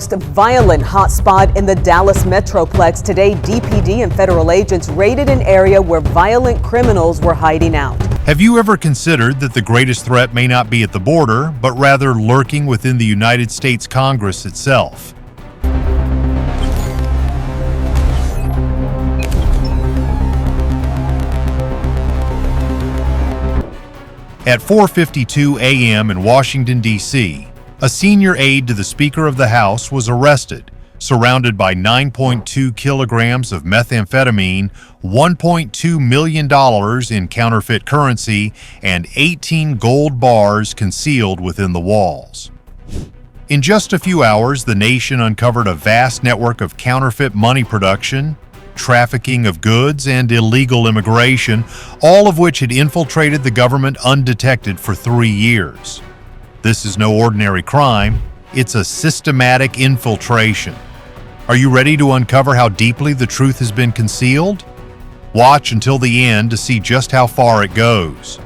most violent hotspot in the Dallas Metroplex. Today, DPD and federal agents raided an area where violent criminals were hiding out. Have you ever considered that the greatest threat may not be at the border, but rather lurking within the United States Congress itself? At 4:52 a.m. in Washington, D.C., a senior aide to the Speaker of the House was arrested, surrounded by 9.2 kilograms of methamphetamine, $1.2 million in counterfeit currency, and 18 gold bars concealed within the walls. In just a few hours, the nation uncovered a vast network of counterfeit money production, trafficking of goods, and illegal immigration, all of which had infiltrated the government undetected for 3 years. This is no ordinary crime, it's a systematic infiltration. Are you ready to uncover how deeply the truth has been concealed? Watch until the end to see just how far it goes.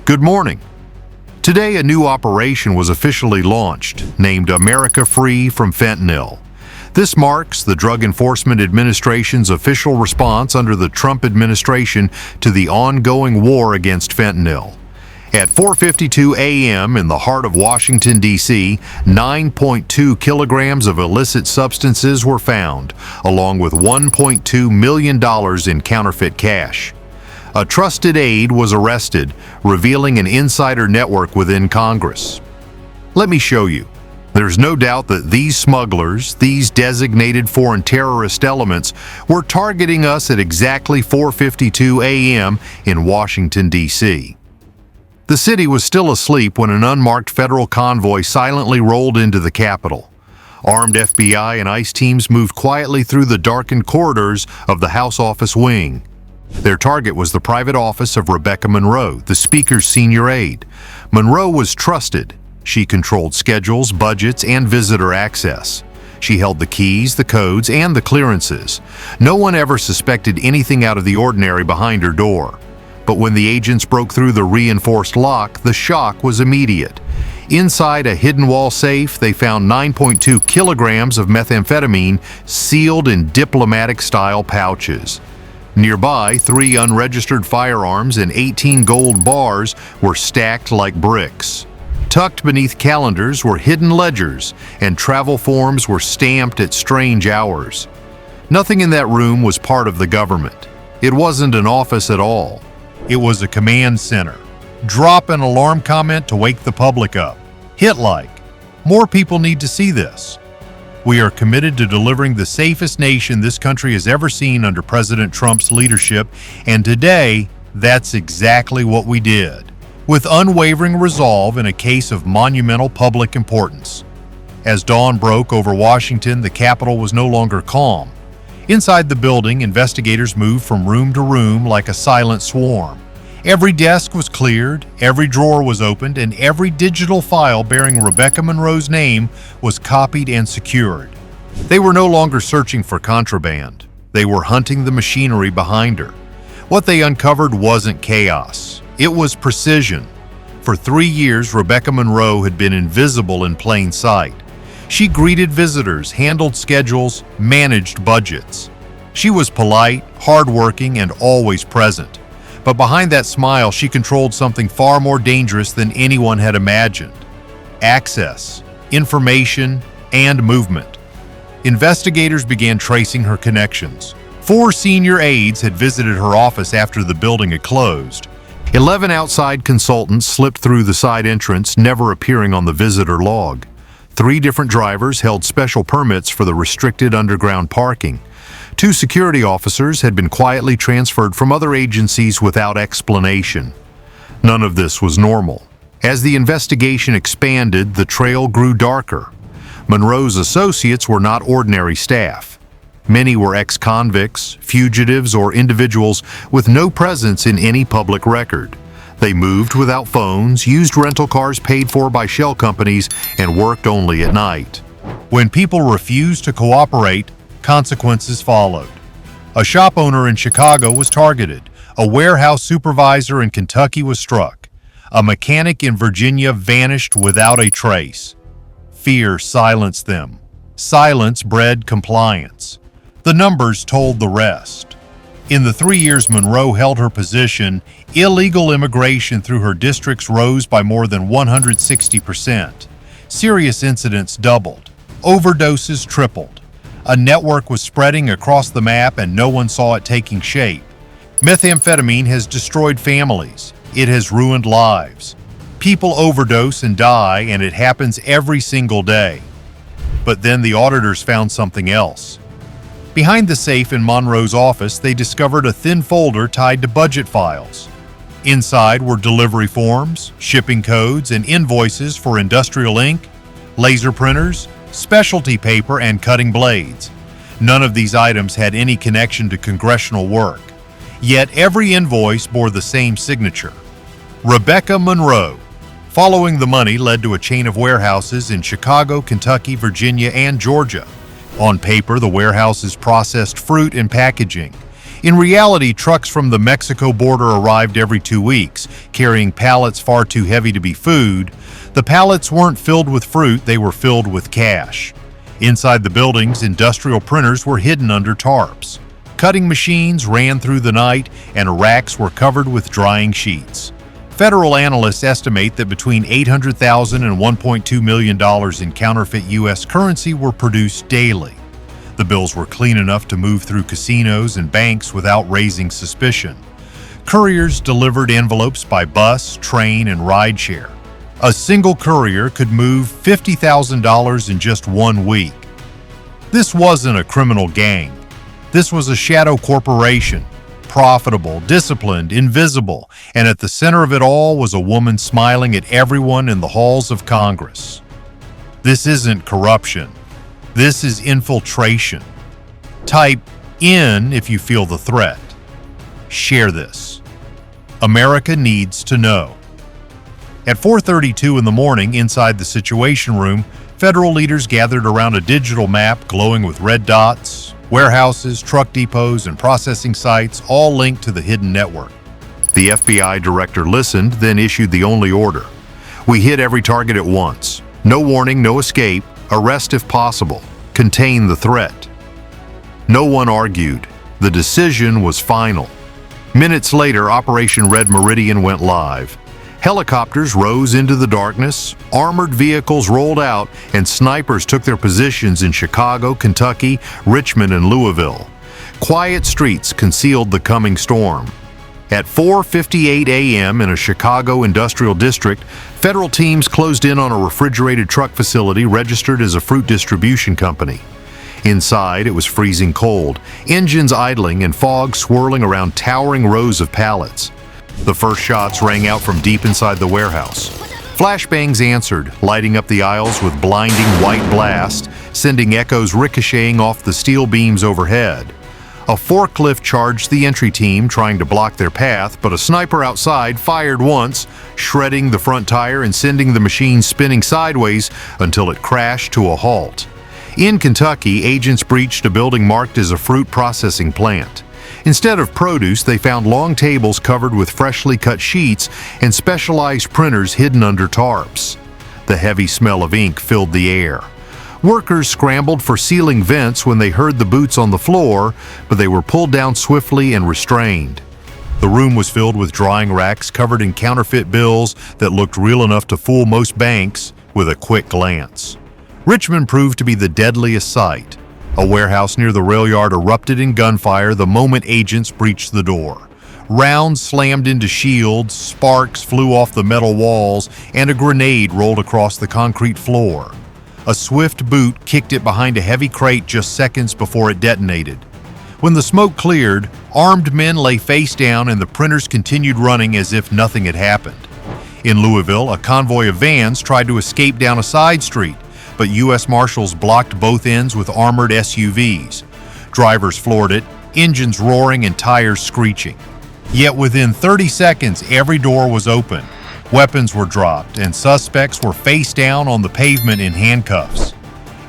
Good morning. Today, a new operation was officially launched, named America Free from Fentanyl. This marks the Drug Enforcement Administration's official response under the Trump administration to the ongoing war against fentanyl. At 4:52 a.m. in the heart of Washington, D.C., 9.2 kilograms of illicit substances were found, along with $1.2 million in counterfeit cash. A trusted aide was arrested, revealing an insider network within Congress. Let me show you. There's no doubt that these smugglers, these designated foreign terrorist elements, were targeting us at exactly 4:52 a.m. in Washington, D.C. The city was still asleep when an unmarked federal convoy silently rolled into the Capitol. Armed FBI and ICE teams moved quietly through the darkened corridors of the House Office wing. Their target was the private office of Rebecca Monroe, the Speaker's senior aide. Monroe was trusted. She controlled schedules, budgets, and visitor access. She held the keys, the codes, and the clearances. No one ever suspected anything out of the ordinary behind her door. But when the agents broke through the reinforced lock, the shock was immediate. Inside a hidden wall safe, they found 9.2 kilograms of methamphetamine sealed in diplomatic-style pouches. Nearby, 3 unregistered firearms and 18 gold bars were stacked like bricks. Tucked beneath calendars were hidden ledgers, and travel forms were stamped at strange hours. Nothing in that room was part of the government. It wasn't an office at all. It was a command center. Drop an alarm comment to wake the public up. Hit like. More people need to see this. We are committed to delivering the safest nation this country has ever seen under President Trump's leadership, and today, that's exactly what we did, with unwavering resolve in a case of monumental public importance. As dawn broke over Washington, the Capitol was no longer calm. Inside the building, investigators moved from room to room like a silent swarm. Every desk was cleared, every drawer was opened, and every digital file bearing Rebecca Monroe's name was copied and secured. They were no longer searching for contraband. They were hunting the machinery behind her. What they uncovered wasn't chaos. It was precision. For 3 years, Rebecca Monroe had been invisible in plain sight. She greeted visitors, handled schedules, managed budgets. She was polite, hardworking, and always present. But behind that smile, she controlled something far more dangerous than anyone had imagined: access, information, and movement. Investigators began tracing her connections. 4 senior aides had visited her office after the building had closed. 11 outside consultants slipped through the side entrance, never appearing on the visitor log. 3 different drivers held special permits for the restricted underground parking. 2 security officers had been quietly transferred from other agencies without explanation. None of this was normal. As the investigation expanded, the trail grew darker. Monroe's associates were not ordinary staff. Many were ex-convicts, fugitives, or individuals with no presence in any public record. They moved without phones, used rental cars paid for by shell companies, and worked only at night. When people refused to cooperate, consequences followed. A shop owner in Chicago was targeted. A warehouse supervisor in Kentucky was struck. A mechanic in Virginia vanished without a trace. Fear silenced them. Silence bred compliance. The numbers told the rest. In the 3 years Monroe held her position, illegal immigration through her districts rose by more than 160%. Serious incidents doubled. Overdoses tripled. A network was spreading across the map and no one saw it taking shape. Methamphetamine has destroyed families. It has ruined lives. People overdose and die, and it happens every single day. But then the auditors found something else. Behind the safe in Monroe's office, they discovered a thin folder tied to budget files. Inside were delivery forms, shipping codes, and invoices for industrial ink, laser printers, specialty paper, and cutting blades. None of these items had any connection to congressional work. Yet every invoice bore the same signature: Rebecca Monroe. Following the money led to a chain of warehouses in Chicago, Kentucky, Virginia, and Georgia. On paper, the warehouses processed fruit and packaging. In reality, trucks from the Mexico border arrived every 2 weeks, carrying pallets far too heavy to be food. The pallets weren't filled with fruit, they were filled with cash. Inside the buildings, industrial printers were hidden under tarps. Cutting machines ran through the night, and racks were covered with drying sheets. Federal analysts estimate that between $800,000 and $1.2 million in counterfeit U.S. currency were produced daily. The bills were clean enough to move through casinos and banks without raising suspicion. Couriers delivered envelopes by bus, train, and rideshare. A single courier could move $50,000 in just 1 week. This wasn't a criminal gang. This was a shadow corporation. Profitable, disciplined, invisible, and at the center of it all was a woman smiling at everyone in the halls of Congress. This isn't corruption. This is infiltration. Type in if you feel the threat. Share this. America needs to know. At 4:32 in the morning, inside the Situation Room, federal leaders gathered around a digital map glowing with red dots. Warehouses, truck depots, and processing sites, all linked to the hidden network. The FBI director listened, then issued the only order. We hit every target at once. No warning, no escape. Arrest if possible. Contain the threat. No one argued. The decision was final. Minutes later, Operation Red Meridian went live. Helicopters rose into the darkness, armored vehicles rolled out, and snipers took their positions in Chicago, Kentucky, Richmond, and Louisville. Quiet streets concealed the coming storm. At 4:58 a.m. in a Chicago industrial district, federal teams closed in on a refrigerated truck facility registered as a fruit distribution company. Inside, it was freezing cold, engines idling and fog swirling around towering rows of pallets. The first shots rang out from deep inside the warehouse. Flashbangs answered, lighting up the aisles with blinding white blast, sending echoes ricocheting off the steel beams overhead. A forklift charged the entry team, trying to block their path, but a sniper outside fired once, shredding the front tire and sending the machine spinning sideways until it crashed to a halt. In Kentucky, agents breached a building marked as a fruit processing plant. Instead of produce, they found long tables covered with freshly cut sheets and specialized printers hidden under tarps. The heavy smell of ink filled the air. Workers scrambled for ceiling vents when they heard the boots on the floor, but they were pulled down swiftly and restrained. The room was filled with drying racks covered in counterfeit bills that looked real enough to fool most banks with a quick glance. Richmond proved to be the deadliest sight. A warehouse near the rail yard erupted in gunfire the moment agents breached the door. Rounds slammed into shields, sparks flew off the metal walls, and a grenade rolled across the concrete floor. A swift boot kicked it behind a heavy crate just seconds before it detonated. When the smoke cleared, armed men lay face down and the printers continued running as if nothing had happened. In Louisville, a convoy of vans tried to escape down a side street, but U.S. Marshals blocked both ends with armored SUVs. Drivers floored it, engines roaring and tires screeching. Yet within 30 seconds, every door was open. Weapons were dropped, and suspects were face down on the pavement in handcuffs.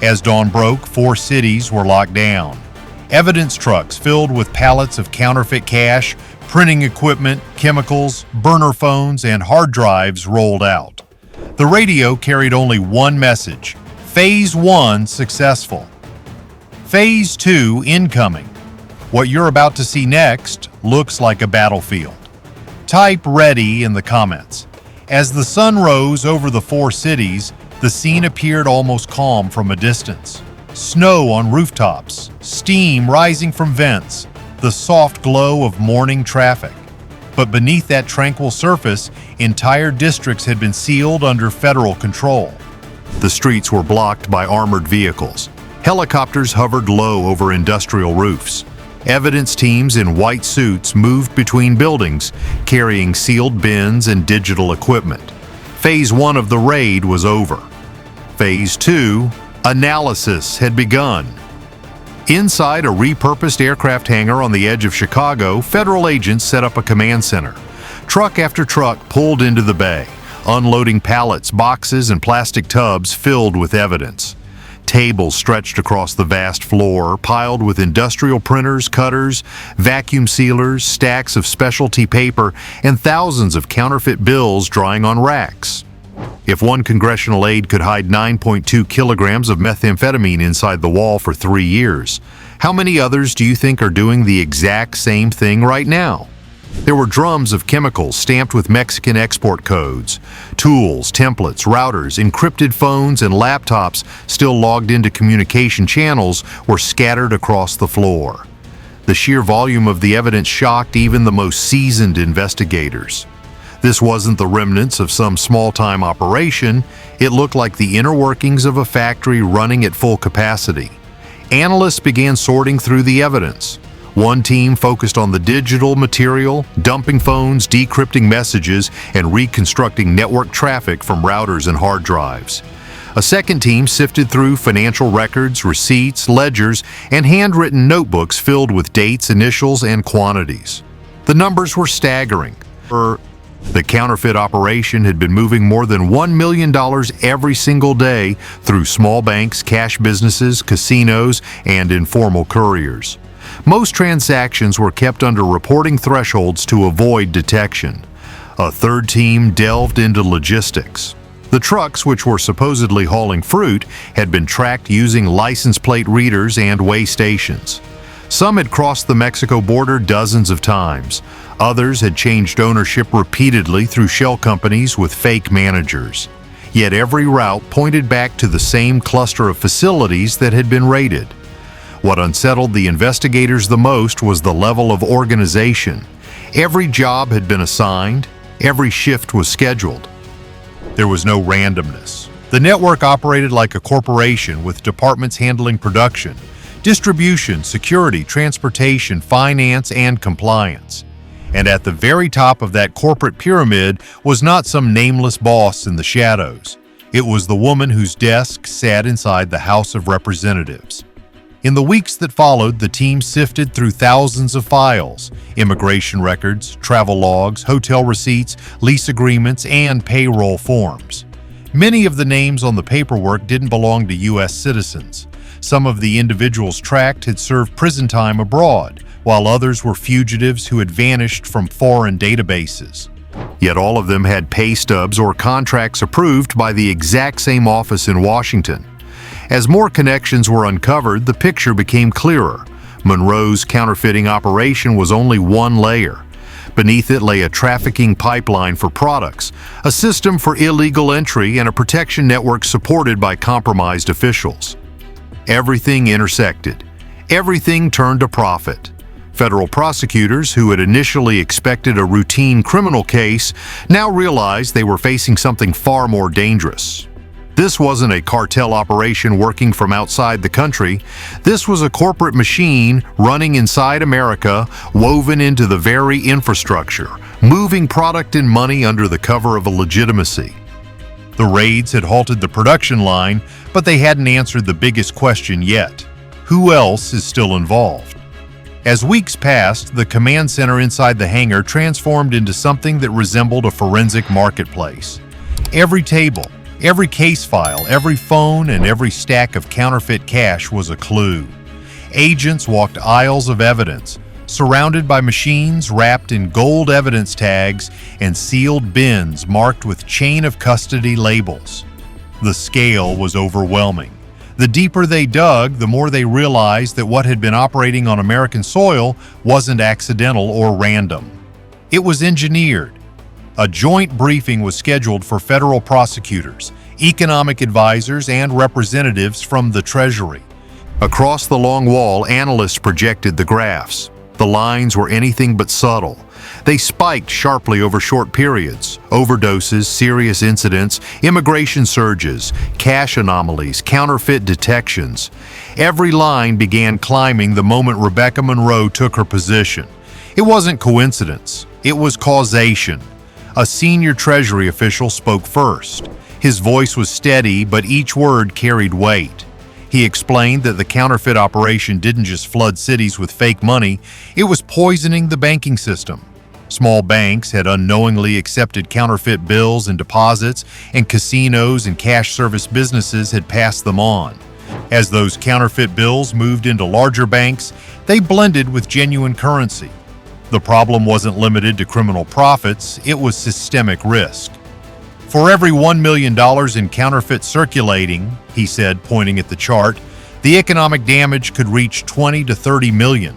As dawn broke, 4 cities were locked down. Evidence trucks filled with pallets of counterfeit cash Printing equipment, chemicals, burner phones, and hard drives rolled out. The radio carried only one message: Phase 1 successful. Phase 2 incoming. What you're about to see next looks like a battlefield. Type ready in the comments. As the sun rose over the four cities, the scene appeared almost calm from a distance. Snow on rooftops, steam rising from vents, the soft glow of morning traffic. But beneath that tranquil surface, entire districts had been sealed under federal control. The streets were blocked by armored vehicles. Helicopters hovered low over industrial roofs. Evidence teams in white suits moved between buildings, carrying sealed bins and digital equipment. Phase 1 of the raid was over. Phase 2, analysis, had begun. Inside a repurposed aircraft hangar on the edge of Chicago, federal agents set up a command center. Truck after truck pulled into the bay, unloading pallets, boxes, and plastic tubs filled with evidence. Tables stretched across the vast floor, piled with industrial printers, cutters, vacuum sealers, stacks of specialty paper, and thousands of counterfeit bills drying on racks. If one congressional aide could hide 9.2 kilograms of methamphetamine inside the wall for 3 years, how many others do you think are doing the exact same thing right now? There were drums of chemicals stamped with Mexican export codes. Tools, templates, routers, encrypted phones, and laptops still logged into communication channels were scattered across the floor. The sheer volume of the evidence shocked even the most seasoned investigators. This wasn't the remnants of some small-time operation. It looked like the inner workings of a factory running at full capacity. Analysts began sorting through the evidence. One team focused on the digital material, dumping phones, decrypting messages, and reconstructing network traffic from routers and hard drives. A second team sifted through financial records, receipts, ledgers, and handwritten notebooks filled with dates, initials, and quantities. The numbers were staggering. The counterfeit operation had been moving more than $1 million every single day through small banks, cash businesses, casinos, and informal couriers. Most transactions were kept under reporting thresholds to avoid detection. A third team delved into logistics. The trucks, which were supposedly hauling fruit, had been tracked using license plate readers and weigh stations. Some had crossed the Mexico border dozens of times. Others had changed ownership repeatedly through shell companies with fake managers. Yet every route pointed back to the same cluster of facilities that had been raided. What unsettled the investigators the most was the level of organization. Every job had been assigned, every shift was scheduled. There was no randomness. The network operated like a corporation with departments handling production, distribution, security, transportation, finance, and compliance. And at the very top of that corporate pyramid was not some nameless boss in the shadows. It was the woman whose desk sat inside the House of Representatives. In the weeks that followed, the team sifted through thousands of files, immigration records, travel logs, hotel receipts, lease agreements, and payroll forms. Many of the names on the paperwork didn't belong to U.S. citizens. Some of the individuals tracked had served prison time abroad, while others were fugitives who had vanished from foreign databases. Yet all of them had pay stubs or contracts approved by the exact same office in Washington. As more connections were uncovered, the picture became clearer. Monroe's counterfeiting operation was only one layer. Beneath it lay a trafficking pipeline for products, a system for illegal entry, and a protection network supported by compromised officials. Everything intersected. Everything turned a profit. Federal prosecutors, who had initially expected a routine criminal case, now realized they were facing something far more dangerous. This wasn't a cartel operation working from outside the country. This was a corporate machine running inside America, woven into the very infrastructure, moving product and money under the cover of a legitimacy. The raids had halted the production line, but they hadn't answered the biggest question yet. Who else is still involved? As weeks passed, the command center inside the hangar transformed into something that resembled a forensic marketplace. Every table, every case file, every phone, and every stack of counterfeit cash was a clue. Agents walked aisles of evidence, surrounded by machines wrapped in gold evidence tags and sealed bins marked with chain of custody labels. The scale was overwhelming. The deeper they dug, the more they realized that what had been operating on American soil wasn't accidental or random. It was engineered. A joint briefing was scheduled for federal prosecutors, economic advisors, and representatives from the Treasury. Across the long wall, analysts projected the graphs. The lines were anything but subtle. They spiked sharply over short periods: overdoses, serious incidents, immigration surges, cash anomalies, counterfeit detections. Every line began climbing the moment Rebecca Monroe took her position. It wasn't coincidence, it was causation. A senior Treasury official spoke first. His voice was steady, but each word carried weight. He explained that the counterfeit operation didn't just flood cities with fake money, it was poisoning the banking system. Small banks had unknowingly accepted counterfeit bills and deposits, and casinos and cash service businesses had passed them on. As those counterfeit bills moved into larger banks, they blended with genuine currency. The problem wasn't limited to criminal profits, it was systemic risk. For every $1 million in counterfeit circulating, he said, pointing at the chart, the economic damage could reach 20 to 30 million.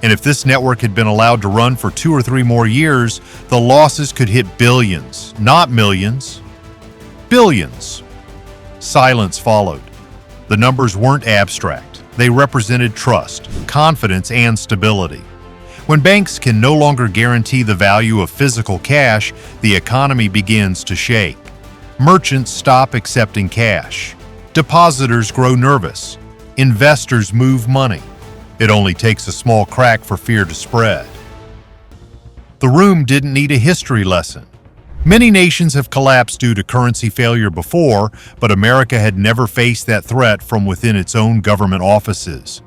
And if this network had been allowed to run for 2 or 3 more years, the losses could hit billions, not millions. Billions. Silence followed. The numbers weren't abstract. They represented trust, confidence, and stability. When banks can no longer guarantee the value of physical cash, the economy begins to shake. Merchants stop accepting cash. Depositors grow nervous. Investors move money. It only takes a small crack for fear to spread. The room didn't need a history lesson. Many nations have collapsed due to currency failure before, but America had never faced that threat from within its own government offices.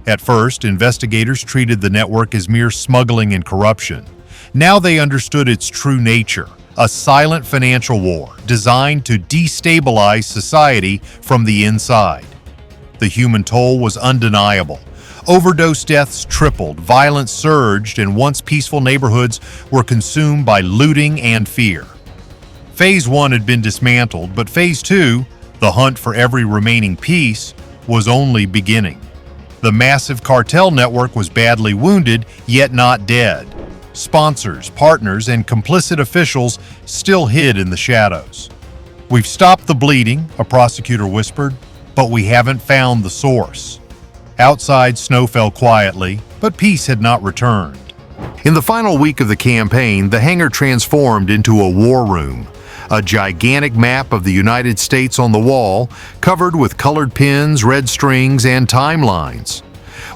At first, investigators treated the network as mere smuggling and corruption. Now they understood its true nature, a silent financial war designed to destabilize society from the inside. The human toll was undeniable. Overdose deaths tripled, violence surged, and once peaceful neighborhoods were consumed by looting and fear. Phase 1 had been dismantled, but Phase 2, the hunt for every remaining piece, was only beginning. The massive cartel network was badly wounded, yet not dead. Sponsors, partners, and complicit officials still hid in the shadows. "We've stopped the bleeding," a prosecutor whispered, "but we haven't found the source." Outside, snow fell quietly, but peace had not returned. In the final week of the campaign, the hangar transformed into a war room. A gigantic map of the United States on the wall, covered with colored pins, red strings, and timelines.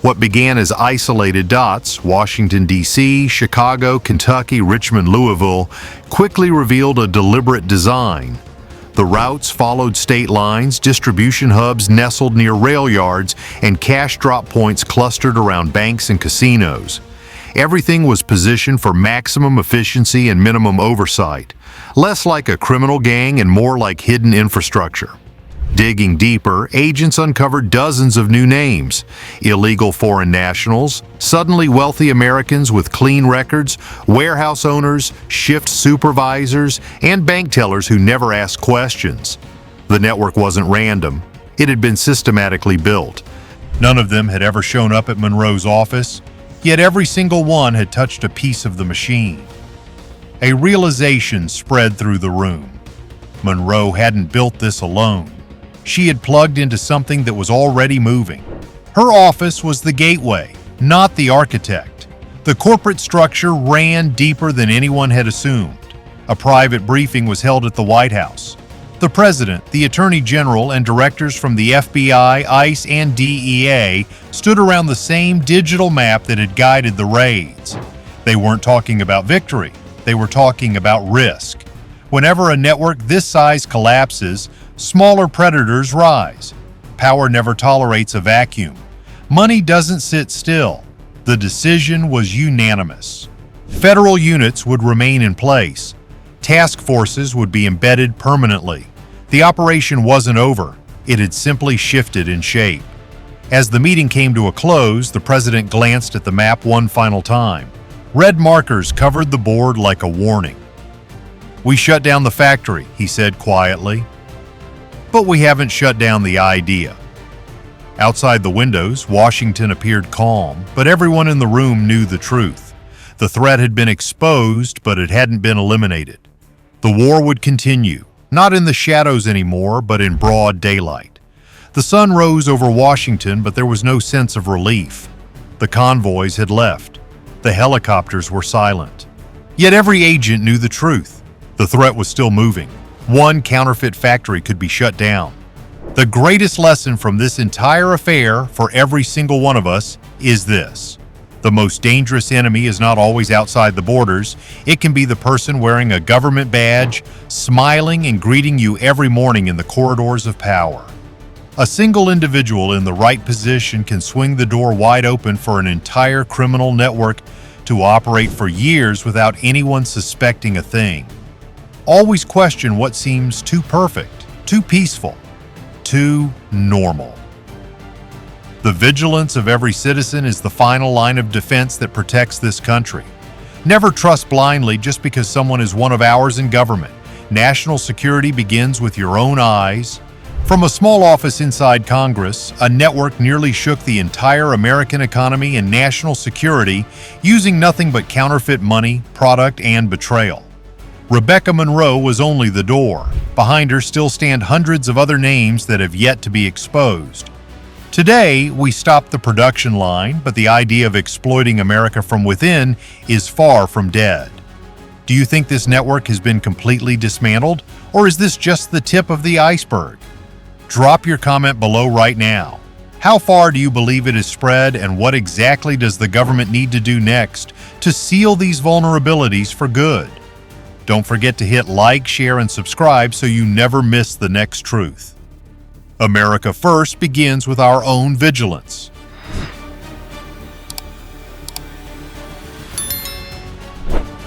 What began as isolated dots, Washington, D.C., Chicago, Kentucky, Richmond, Louisville, quickly revealed a deliberate design. The routes followed state lines, distribution hubs nestled near rail yards, and cash drop points clustered around banks and casinos. Everything was positioned for maximum efficiency and minimum oversight, less like a criminal gang and more like hidden infrastructure. Digging deeper, agents uncovered dozens of new names: illegal foreign nationals, suddenly wealthy Americans with clean records, warehouse owners, shift supervisors, and bank tellers who never asked questions. The network wasn't random. It had been systematically built. None of them had ever shown up at Monroe's office, yet every single one had touched a piece of the machine. A realization spread through the room. Monroe hadn't built this alone. She had plugged into something that was already moving. Her office was the gateway, not the architect. The corporate structure ran deeper than anyone had assumed. A private briefing was held at the White House. The President, the Attorney General, and directors from the FBI, ICE, and DEA stood around the same digital map that had guided the raids. They weren't talking about victory. They were talking about risk. Whenever a network this size collapses, smaller predators rise. Power never tolerates a vacuum. Money doesn't sit still. The decision was unanimous. Federal units would remain in place. Task forces would be embedded permanently. The operation wasn't over. It had simply shifted in shape. As the meeting came to a close, the president glanced at the map one final time. Red markers covered the board like a warning. "We shut down the factory," he said quietly. "But we haven't shut down the idea." Outside the windows, Washington appeared calm, but everyone in the room knew the truth. The threat had been exposed, but it hadn't been eliminated. The war would continue, not in the shadows anymore, but in broad daylight. The sun rose over Washington, but there was no sense of relief. The convoys had left. The helicopters were silent. Yet every agent knew the truth. The threat was still moving. One counterfeit factory could be shut down. The greatest lesson from this entire affair for every single one of us is this: the most dangerous enemy is not always outside the borders. It can be the person wearing a government badge, smiling and greeting you every morning in the corridors of power. A single individual in the right position can swing the door wide open for an entire criminal network to operate for years without anyone suspecting a thing. Always question what seems too perfect, too peaceful, too normal. The vigilance of every citizen is the final line of defense that protects this country. Never trust blindly just because someone is one of ours in government. National security begins with your own eyes. From a small office inside Congress, a network nearly shook the entire American economy and national security using nothing but counterfeit money, product, and betrayal. Rebecca Monroe was only the door. Behind her still stand hundreds of other names that have yet to be exposed. Today, we stopped the production line, but the idea of exploiting America from within is far from dead. Do you think this network has been completely dismantled, or is this just the tip of the iceberg? Drop your comment below right now. How far do you believe it has spread, and what exactly does the government need to do next to seal these vulnerabilities for good? Don't forget to hit like, share, and subscribe so you never miss the next truth. America First begins with our own vigilance.